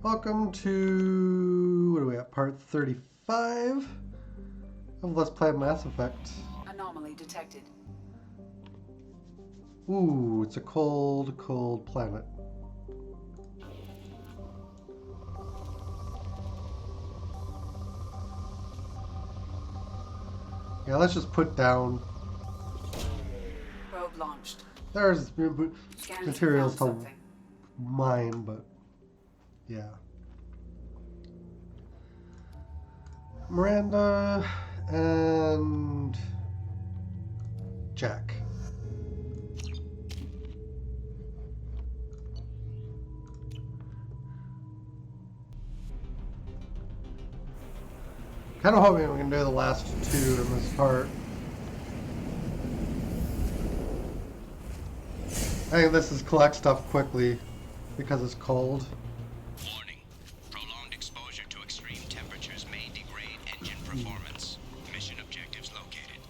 Welcome to, what are we at, part 35 of Let's Play Mass Effect. Anomaly detected. Ooh, it's a cold, cold planet. Yeah, let's just put down. Probe launched. There's Scans materials to found something. mine, but yeah. Miranda and Jack. Kind of hoping we can do the last two in this part. I think this is collect stuff quickly because it's cold. Warning. Prolonged exposure to extreme temperatures may degrade engine performance. Mission objectives located.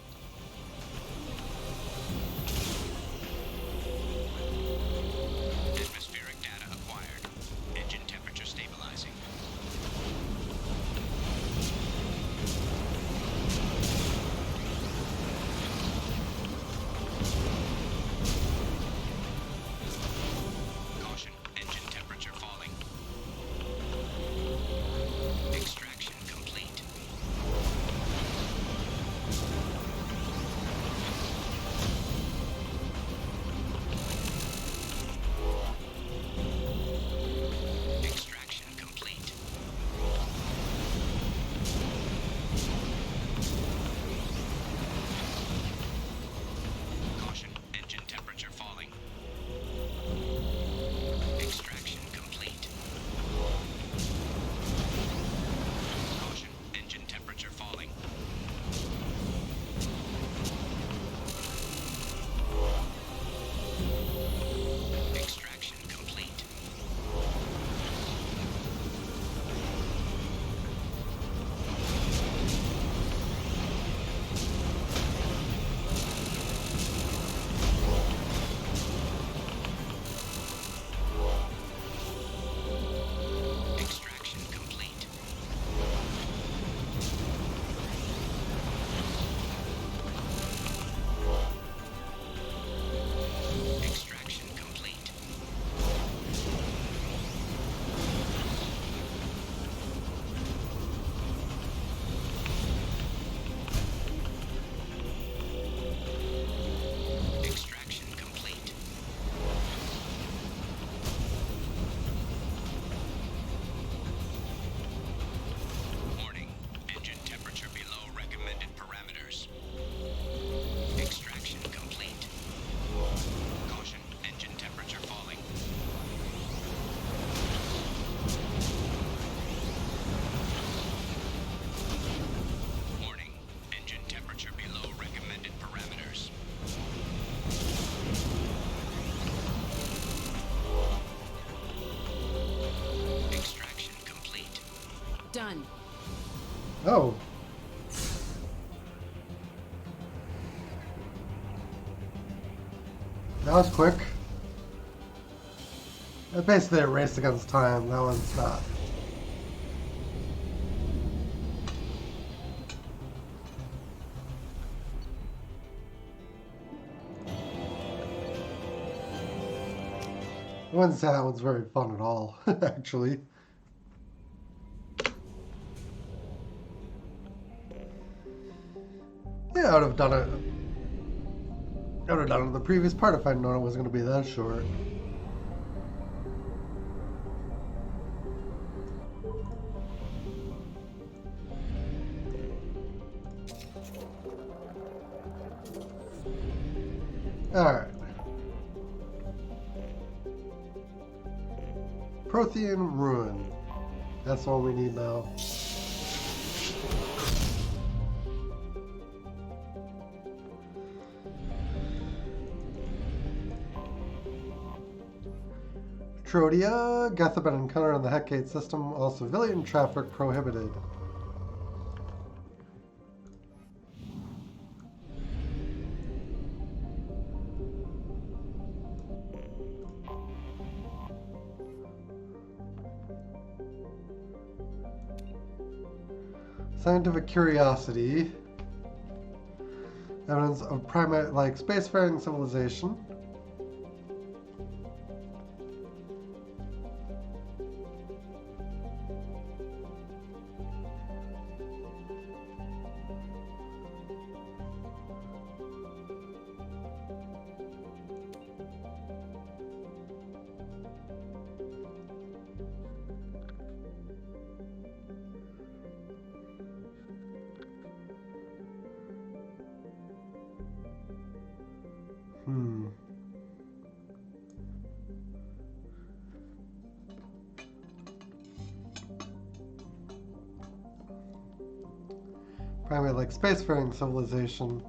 Atmospheric data acquired. Engine temperature stabilizing. Caution, engine temperature falling. Extraction complete. Extraction complete. Caution, engine temperature falling. Extraction complete. Caution, engine temperature falling. Extraction complete. Extraction complete. Extraction complete. Extraction complete. Warning. Engine temperature below recommended parameters. Extraction complete. Caution. Engine temperature falling. Warning. Engine temperature below recommended parameters. Extraction complete. Done. Oh. That was quick. That's basically a race against time. That one's not. I wouldn't say that one's very fun at all, actually. Yeah, I would have done it. I would have done it in the previous part if I'd known it was going to be that short. Alright. Prothean Ruin. That's all we need now. Trodia, Gethab an encounter on the Heckgate system, all civilian traffic prohibited. Scientific curiosity. Evidence of primate-like spacefaring civilization. Primate like spacefaring civilization.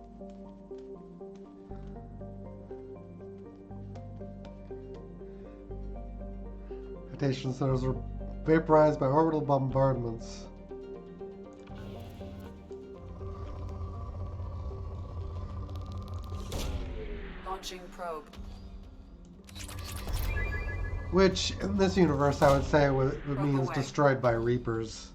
Habitation centers were vaporized by orbital bombardments. Launching probe. Which, in this universe, I would say means away. destroyed by Reapers.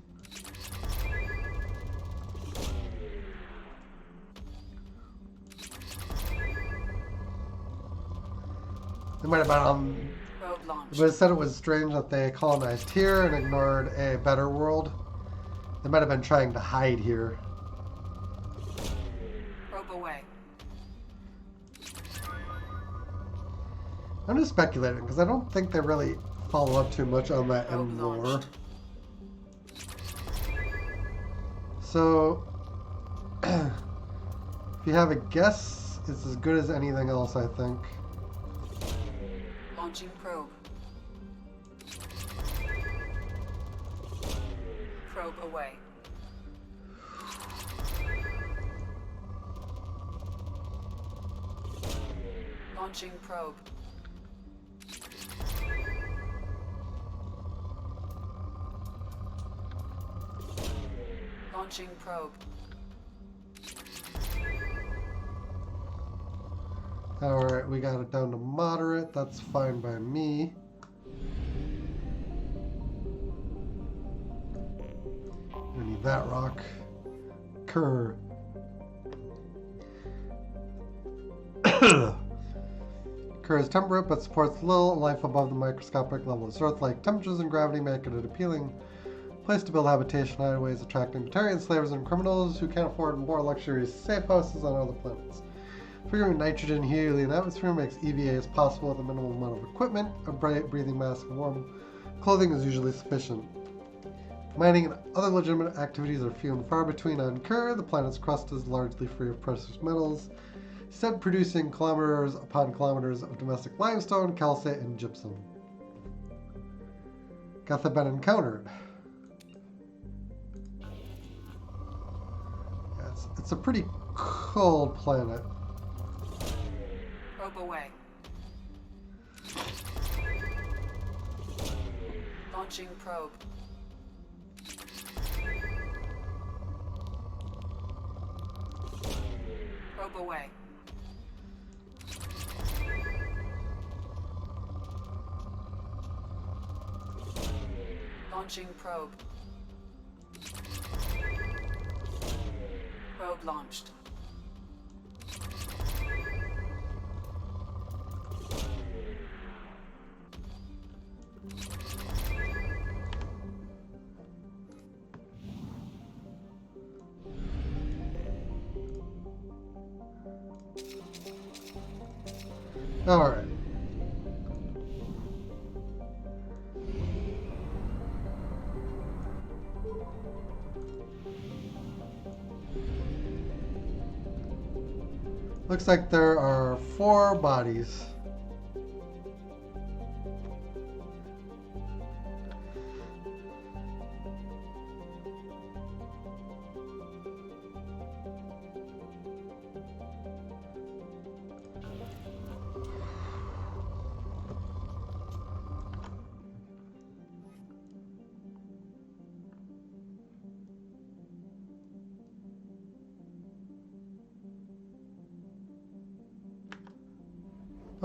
They might have been on... Probe launched. But it said it was strange that they colonized here and ignored a better world. They might have been trying to hide here. Probe away. I'm just speculating, because I don't think they really follow up too much on that Probe end lore. launched. So, if you have a guess, it's as good as anything else, I think. Launching probe. Probe away. Launching probe. Launching probe. Alright, we got it down to moderate. That's fine by me. We need that rock. Kerr. Kerr is temperate but supports little life above the microscopic level. Its Earth-like temperatures and gravity make it an appealing place to build habitation, hideaways, attracting Batarian slavers and criminals who can't afford more luxurious safe houses on other planets. Figuring nitrogen, helium, and atmosphere makes EVAs possible with a minimal amount of equipment. A bright breathing mask and warm clothing is usually sufficient. Mining and other legitimate activities are few and far between on Kerr. The planet's crust is largely free of precious metals, instead producing kilometers upon kilometers of domestic limestone, calcite, and gypsum. Got that been encountered? Yeah, it's a pretty cold planet. Probe away. Launching probe. Probe away. Launching probe. Probe launched. All right. Looks like there are 4 bodies.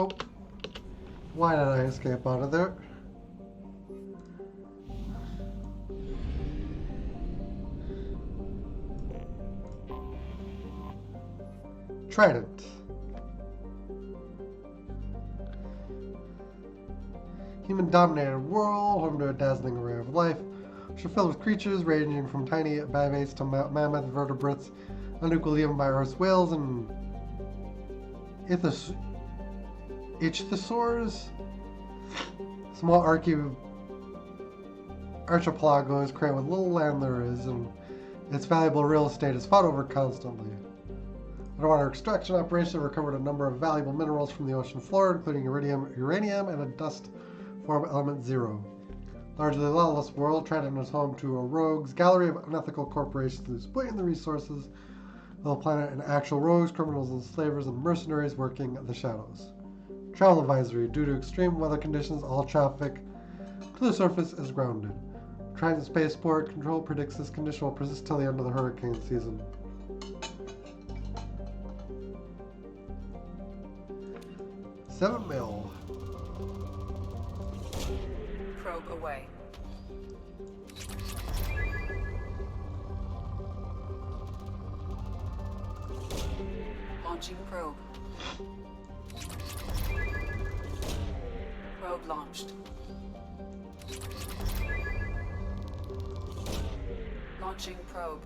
Oh, why did I escape out of there? Trident. Human-dominated world, home to a dazzling array of life, which are filled with creatures ranging from tiny bimates to mammoth vertebrates, unequally even by Earth's whales and ichthyosaurs. Small archipelagos create with little land there is, and its valuable real estate is fought over constantly. Underwater extraction operations recovered a number of valuable minerals from the ocean floor, including iridium, uranium, and a dust form element 0. Largely lawless world, Trident is home to a rogues gallery of unethical corporations exploiting the resources of the planet, and actual rogues, criminals, enslavers, and mercenaries working the shadows. Travel advisory: due to extreme weather conditions, all traffic to the surface is grounded. Trident Spaceport Control predicts this condition will persist till the end of the hurricane season. $7 mil. Probe away. Launching probe. Probe launched. Launching probe.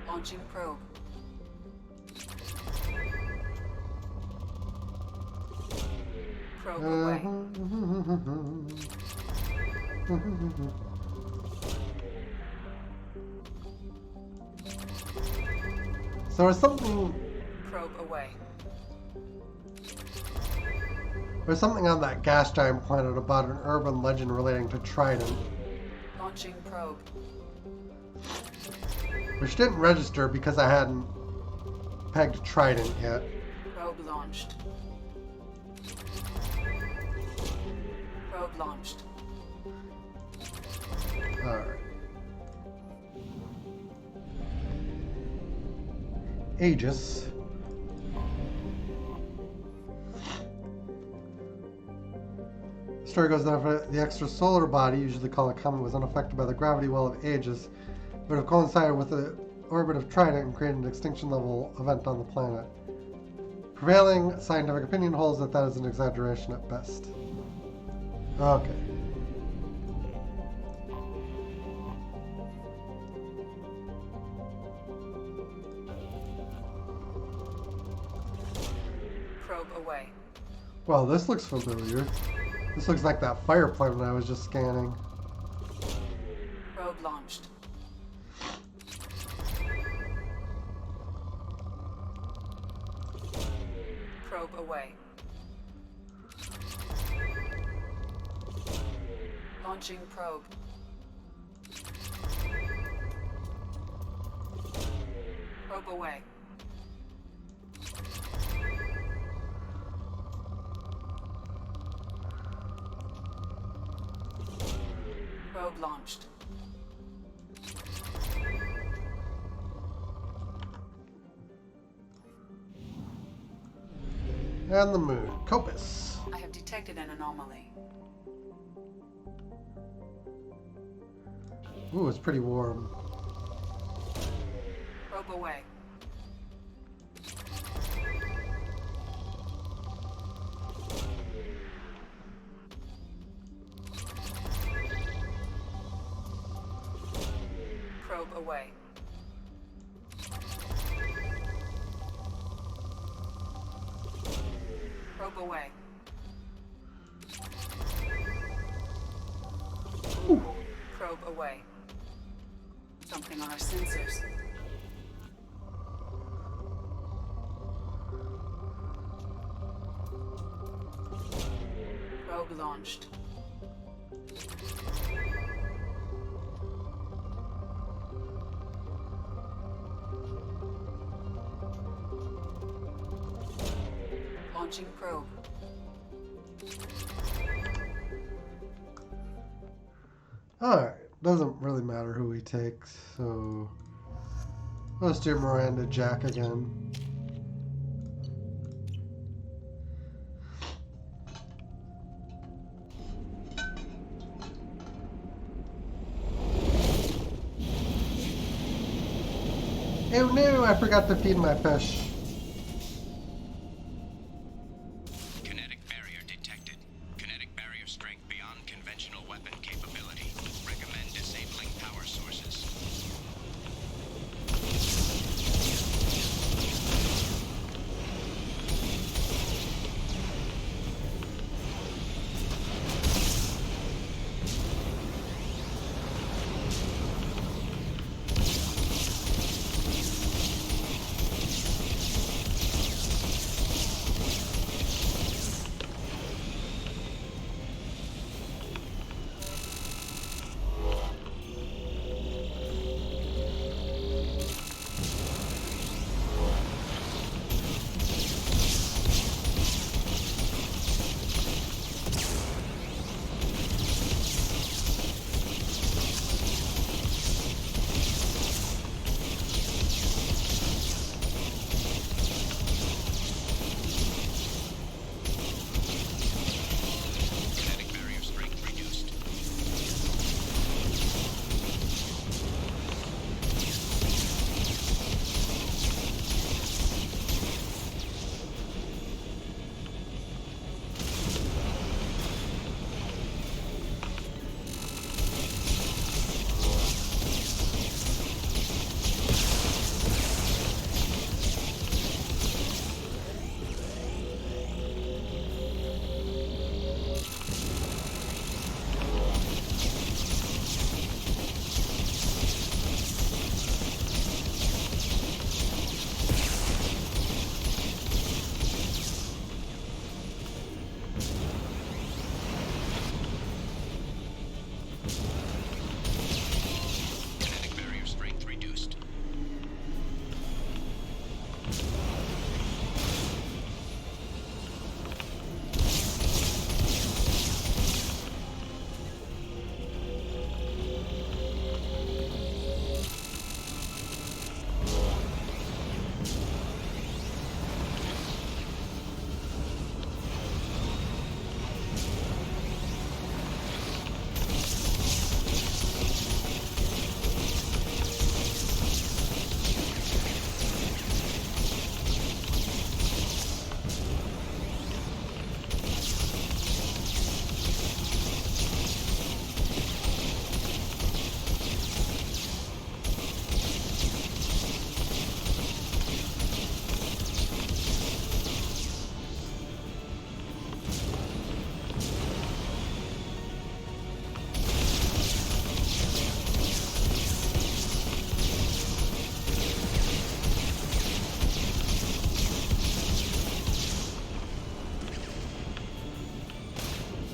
Launching probe. Probe away. So there's something. Probe away. There's something on that gas giant planet about an urban legend relating to Trident, Launching probe. which didn't register because I hadn't pegged Trident yet. Probe launched. Probe launched. Alright. Aegis. The story goes on for the extrasolar body, usually called a comet, was unaffected by the gravity well of Aegis, but have coincided with the orbit of Trident and created an extinction level event on the planet. Prevailing scientific opinion holds that that is an exaggeration at best. Okay. Probe away. Well, this looks familiar. This looks like that fire planet I was just scanning. Probe launched. Probe away. Launching probe. Probe away. Probe launched. And the moon. Copus. I have detected an anomaly. Ooh, it's pretty warm. Probe away. Probe away. Probe away. Probe away. Something on our sensors. Probe launched. Launching probe. Alright, doesn't really matter who he takes, so let's do Miranda Jack again. Oh no, I forgot to feed my fish. Kinetic barrier detected. Kinetic barrier strength beyond conventional weapon capability. Recommend disabling power sources. Kinetic barrier strength reduced. Kinetic barrier strength reduced.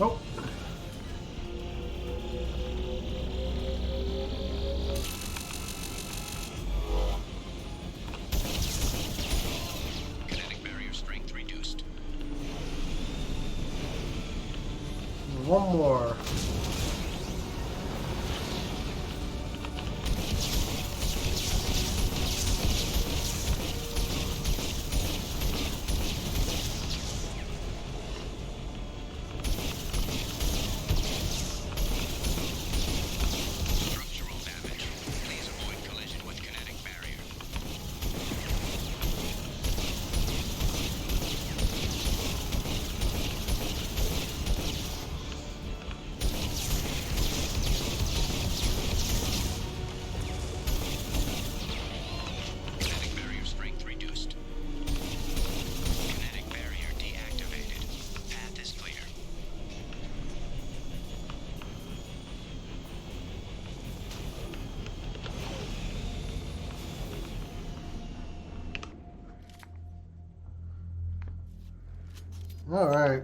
Oh. Kinetic barrier strength reduced. One more. Structural damage. Please avoid collision with kinetic barrier. Kinetic barrier strength reduced. Kinetic barrier deactivated. Path is clear. All right.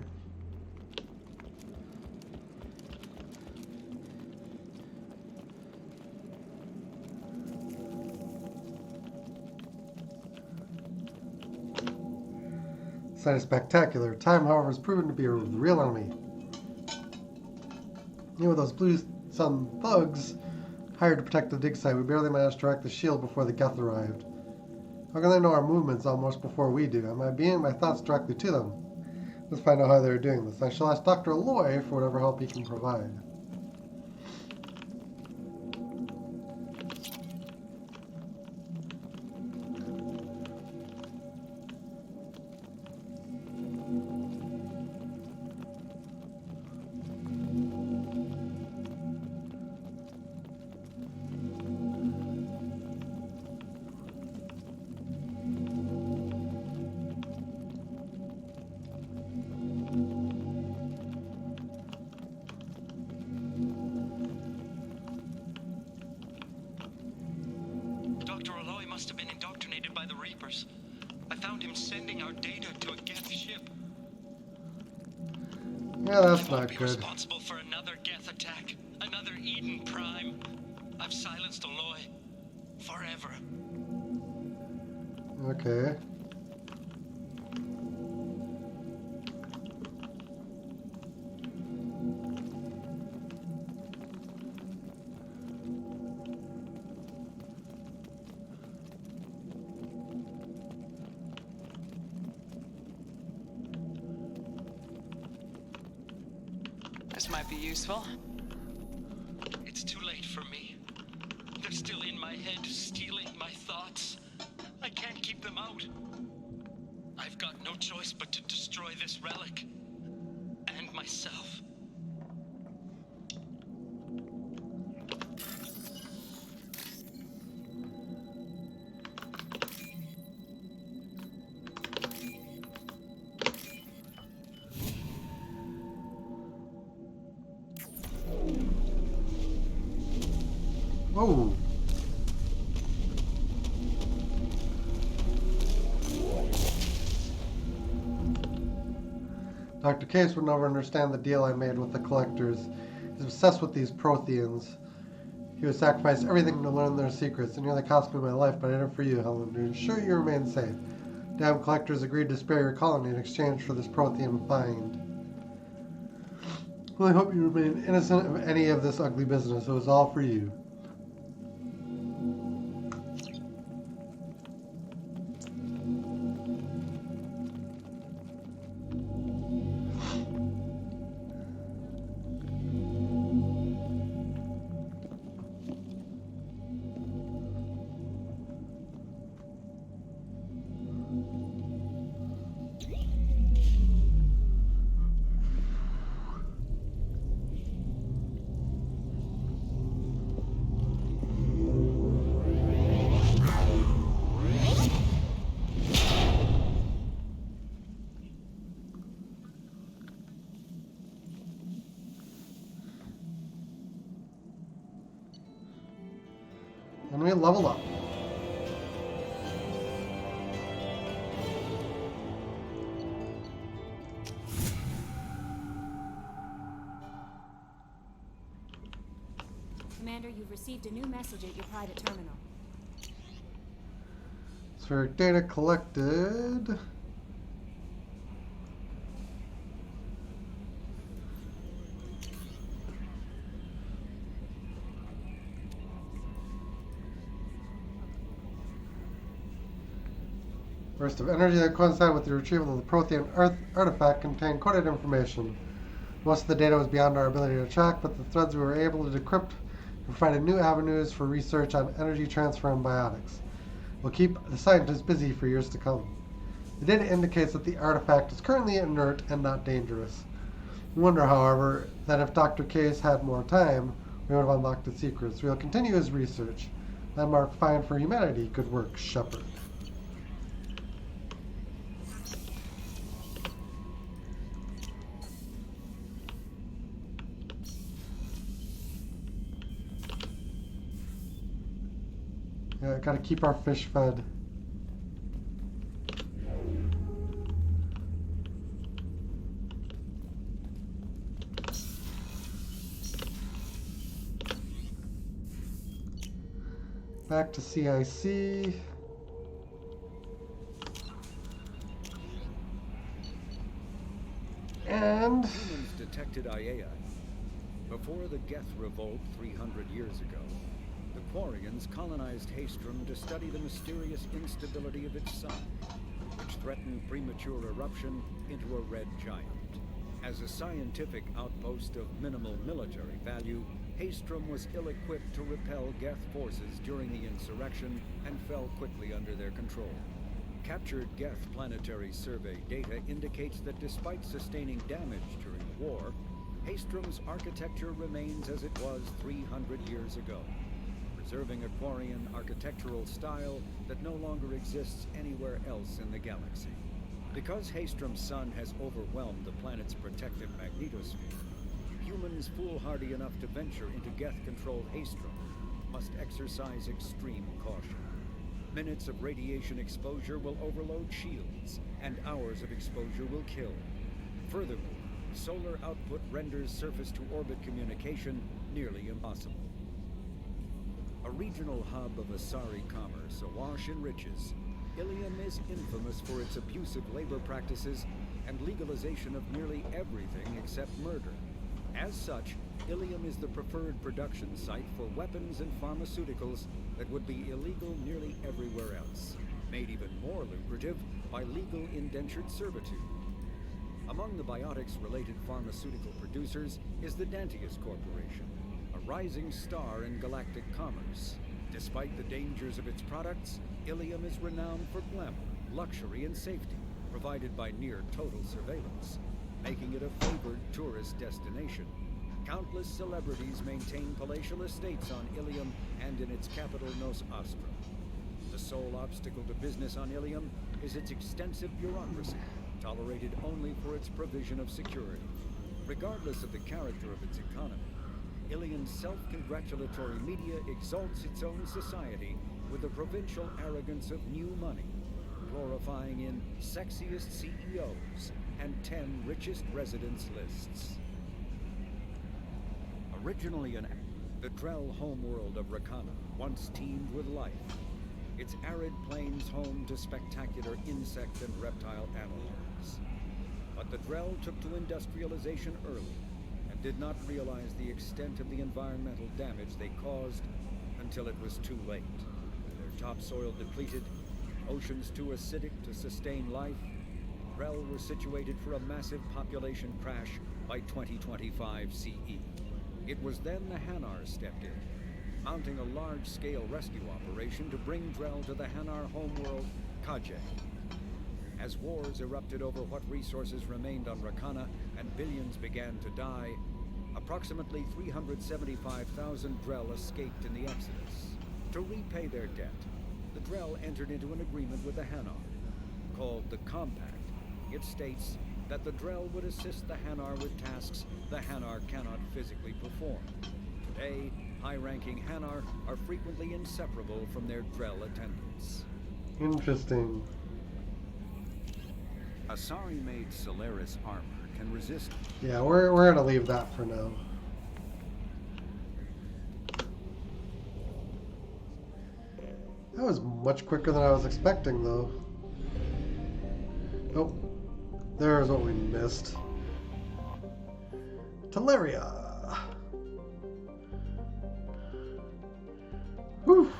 Sight is spectacular. Time, however, has proven to be a real enemy. Even with those blue sun thugs hired to protect the dig site, we barely managed to wreck the shield before the Geth arrived. How can they know our movements almost before we do? Am I being my thoughts directly to them? Let's find out how they're doing this. I shall ask Dr. Aloy for whatever help he can provide. papers. I found him sending our data to a Geth ship. Yeah, that's I won't not be good. responsible for another Geth attack. Another Eden Prime. I've silenced Aloy. Forever. Okay. This might be useful. It's too late for me. They're still in my head, stealing my thoughts. I can't keep them out. I've got no choice but to destroy this relic. And myself. Whoa. Dr. Case would never understand the deal I made with the collectors. He's obsessed with these Protheans. He would sacrifice everything to learn their secrets. It nearly cost me my life, but I did it for you, Helen, to ensure you remain safe. Damn collectors agreed to spare your colony in exchange for this Prothean find. Well, I hope you remain innocent of any of this ugly business. It was all for you. And we leveled up. Commander, you've received a new message at your private terminal. Spheric data collected. Burst of energy that coincided with the retrieval of the Prothean artifact contained coded information. Most of the data was beyond our ability to track, but the threads we were able to decrypt provided new avenues for research on energy transfer and biotics. We'll keep the scientists busy for years to come. The data indicates that the artifact is currently inert and not dangerous. We wonder, however, that if Dr. Case had more time, we would have unlocked its secrets. We'll continue his research. Landmark find for humanity. Good work, Shepard. Yeah, gotta keep our fish fed. Back to CIC. And Humans detected IAI. Before the Geth revolt 300 years ago, the Quarians colonized Haestrom to study the mysterious instability of its sun, which threatened premature eruption into a red giant. As a scientific outpost of minimal military value, Haestrom was ill-equipped to repel Geth forces during the insurrection and fell quickly under their control. Captured Geth planetary survey data indicates that despite sustaining damage during the war, Haestrom's architecture remains as it was 300 years ago, preserving a Quarian architectural style that no longer exists anywhere else in the galaxy. Because Haestrom's sun has overwhelmed the planet's protective magnetosphere, humans foolhardy enough to venture into Geth-controlled Haestrom must exercise extreme caution. Minutes of radiation exposure will overload shields, and hours of exposure will kill. Furthermore, solar output renders surface-to-orbit communication nearly impossible. A regional hub of Asari commerce awash in riches, Ilium is infamous for its abusive labor practices and legalization of nearly everything except murder. As such, Ilium is the preferred production site for weapons and pharmaceuticals that would be illegal nearly everywhere else, made even more lucrative by legal indentured servitude. Among the biotics-related pharmaceutical producers is the Dantius Corporation, a rising star in galactic commerce. Despite the dangers of its products, Ilium is renowned for glamour, luxury, and safety, provided by near-total surveillance, making it a favored tourist destination. Countless celebrities maintain palatial estates on Ilium and in its capital Nos Astra. The sole obstacle to business on Ilium is its extensive bureaucracy, tolerated only for its provision of security. Regardless of the character of its economy, Ilium's self-congratulatory media exalts its own society with the provincial arrogance of new money, glorifying in sexiest CEOs and 10 richest residents lists. Originally the Drell homeworld of Rakana once teemed with life, its arid plains home to spectacular insect and reptile analogs. But the Drell took to industrialization early and did not realize the extent of the environmental damage they caused until it was too late. Their topsoil depleted, oceans too acidic to sustain life, Drell were situated for a massive population crash by 2025 CE. It was then the Hanar stepped in, mounting a large-scale rescue operation to bring Drell to the Hanar homeworld, Kajay. As wars erupted over what resources remained on Rakana and billions began to die, approximately 375,000 Drell escaped in the Exodus. To repay their debt, the Drell entered into an agreement with the Hanar, called the Compact. It states that the Drell would assist the Hanar with tasks the Hanar cannot physically perform. Today, high-ranking Hanar are frequently inseparable from their Drell attendants. Interesting. Asari-made Solaris armor can resist... Yeah, we're gonna leave that for now. That was much quicker than I was expecting, though. Oh, there's what we missed. Teleria. Whew.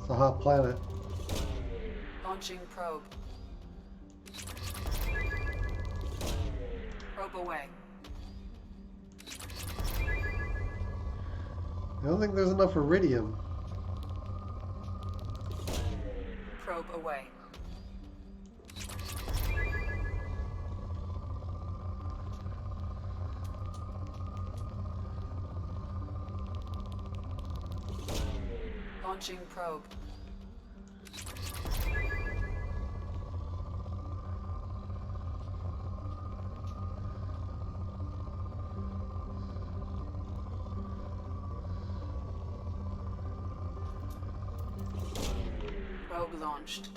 It's a hot planet. Launching probe. Probe away. I don't think there's enough iridium. Probe away. Launching probe. Probe launched.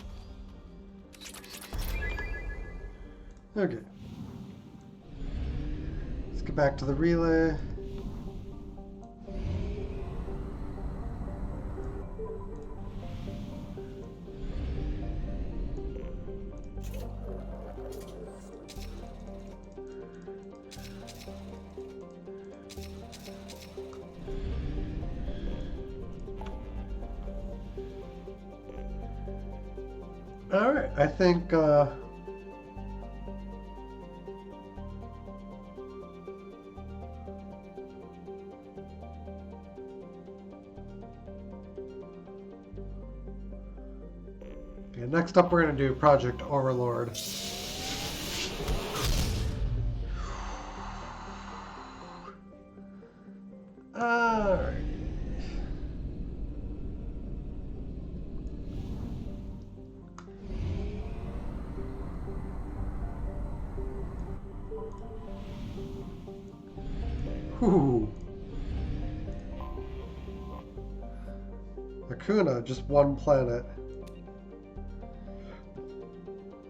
Okay. Let's get back to the relay. Alright, I think okay, next up we're going to do Project Overlord. Alright. Whew. The Kuna, just one planet.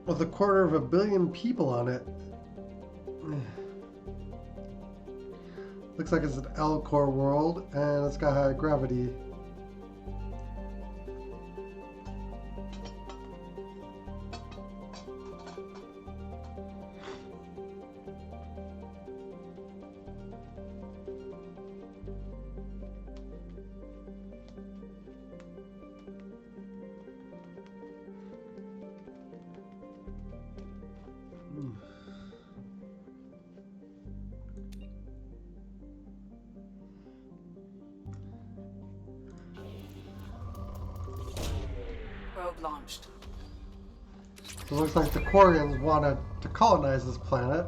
With 250 million people on it. Looks like it's an L-core world, and it's got high gravity. Probe launched. So it looks like the Quarians wanted to colonize this planet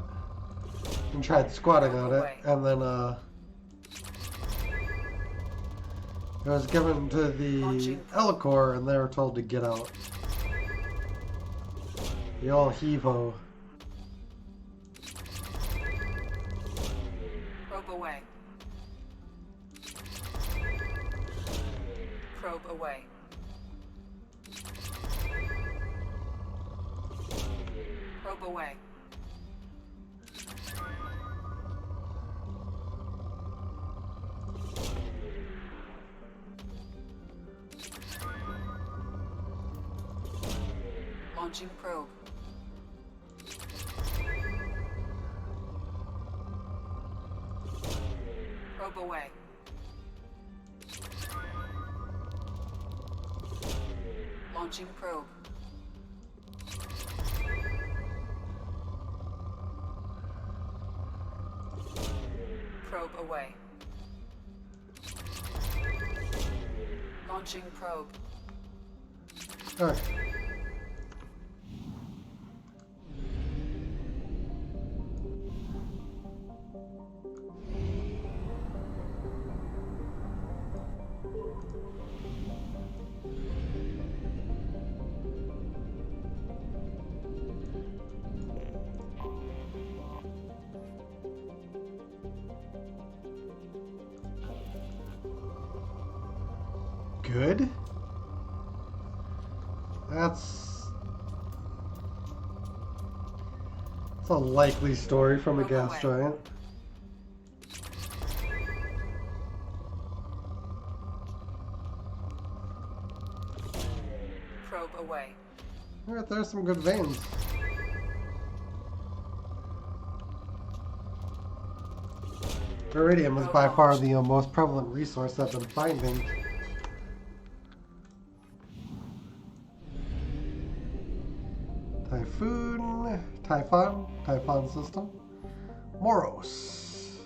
and tried squatting on it, and then it was given to the L-core, and they were told to get out. The old heave-ho. Probe away. Probe away. Probe away. Launching probe. Probe away. Launching probe. Probe away. Launching probe. Alright. Good? That's a likely story from a gas giant. Probe away. Alright, there's some good veins. Iridium is by far the most prevalent resource I've been finding. Typhon system. Moros.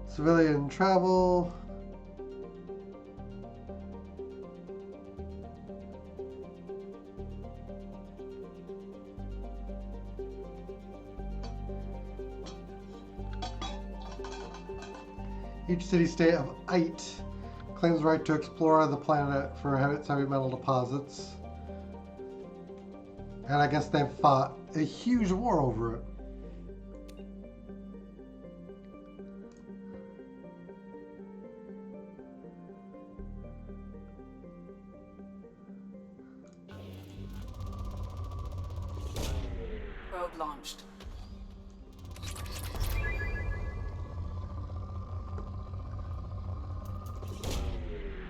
Civilian travel. Each city-state of Ite claims the right to explore the planet for heavy metal deposits. And I guess they fought a huge war over it. Probe launched.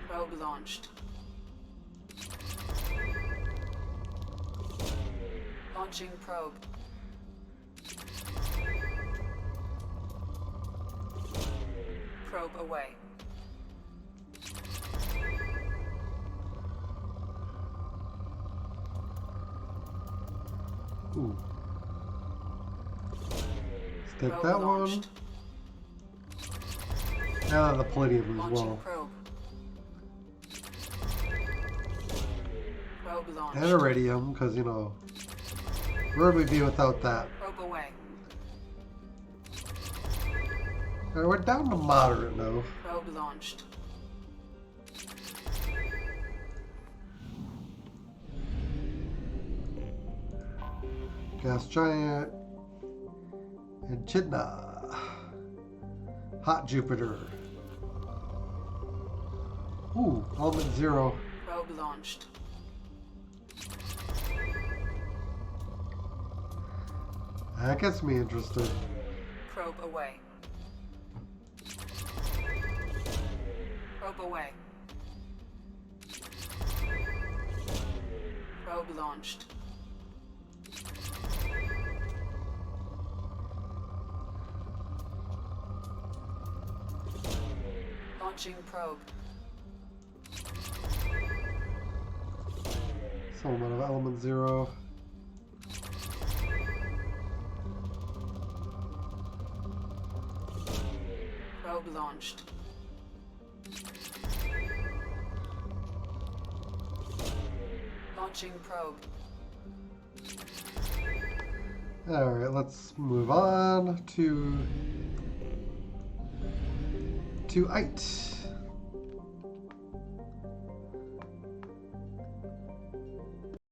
Probe launched. Launching probe. Probe away. Ooh. Let's take Probe that launched. one. And the palladium as Launching well. probe. Probe launched. And iridium, because, you know, where would we be without that? Probe away. Alright, we're down to moderate now. Probe launched. Gas giant. Echidna. Hot Jupiter. Ooh, element 0. Probe launched. That gets me interested. Probe away. Probe away. Probe launched. Launching probe. Some amount of element 0. Probe launched. Launching probe. Alright, let's move on to Ite.